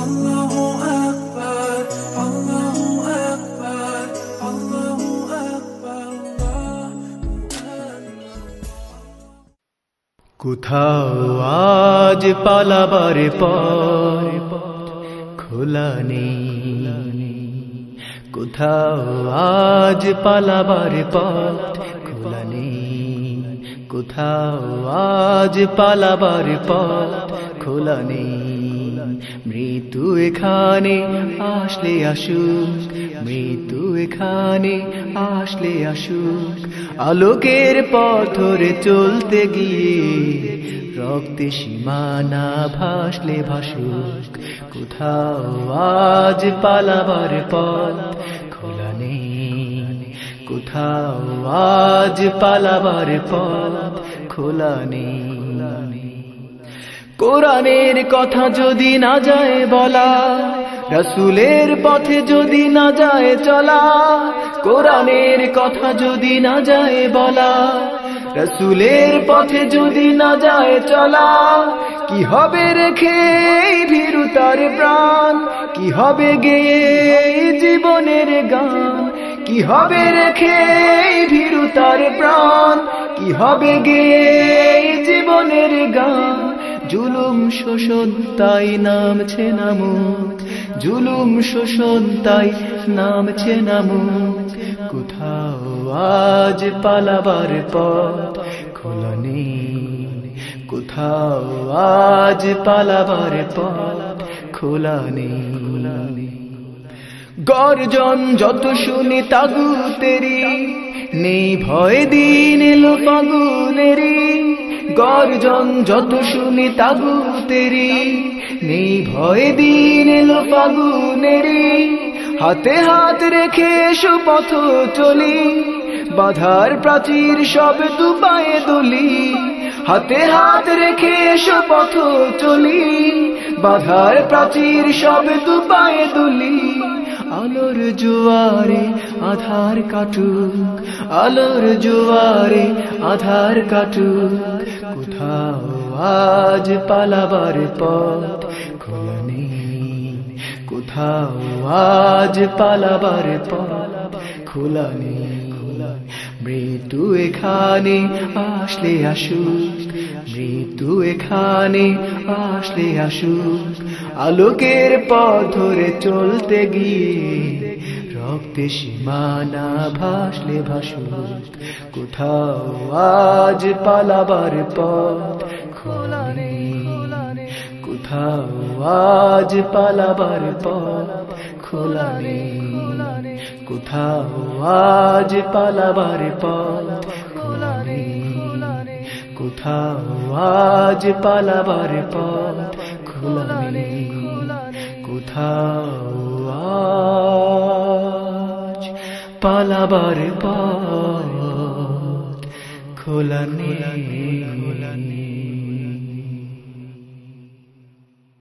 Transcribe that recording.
Allahu Akbar, Allahu Akbar, Allahu Akbar, Allahu Akbar। কোথাও আজ পালাবার পর খোলা নেই, কোথাও আজ পালাবার পথ খোলা নেই, কোথাও আজ পালাবার পথ খোলা নেই। মৃত্যু এখানে আসলে আসুক, মৃত্যু এখানে আসলে আসুক, আলোকের পথ ধরে চলতে গিয়ে রক্তে সীমানা ভাসলে ভাসুক। কোথাও আজ পালাবার পথ খোলা নেই, কোথাও আজ পালাবার পথ খোলা নেই। কোরআনের কথা যদি না যায় বলা, রাসূলের পথে যদি না যায় চলা, কোরআনের কথা যদি না যায় বলা, রাসূলের পথে যদি না যায় চলা, কি হবে রেখে ভীরুতার প্রাণ, কি হবে গেয়ে জীবনের গান, কি হবে রেখে ভীরুতার প্রাণ, কি হবে গেয়ে জীবনের গান। জুলুম শোষণ তাই নামছে নামুক, জুলুম শোষণ তাই নামছে নামুক। কোথাও আজ পালাবার পথ খোলা নেই, কোথাও আজ পালাবার পথ খোলা নেই। গর্জন যত শুনি তাগুতেরি, নেই ভয় দিন এলো ফাগুনেরি। গর্জন যত শুনি তাগুতেরি, নেই ভয় দিন এলো ফাগুনেরি। হাতে হাত রেখে সুপথ চলি, বাধার প্রাচীর সব দুপায়ে দলি। হাতে হাত রেখে সুপথ চলি, বাধার প্রাচীর সব দুপায়ে দলি। আলোর জোয়ারে আধার কাটুক, আলোর জোয়ারে আধার কাটুক। কোথাও আজ পালাবার পথ খোলা নেই, কোথাও আজ পালাবার পথ খোলা নেই। মৃত্যু এখানে আসলে আসুক, মৃত্যু এখানে আসলে আসুক, আলোকের পথ ধরে চলতে গিয়ে রক্তে সীমানা ভাসলে ভাসুক। কোথাও আজ পালাবার পথ খোলা নেই, কোথাও আজ পালাবার পথ খোলা নেই, কোথাও আজ পালাবার পথ খোলা নেই, কোথাও আজ পালাবার পথ খোলা নেই, কোথাও আজ পালাবার পথ খোলা নেই।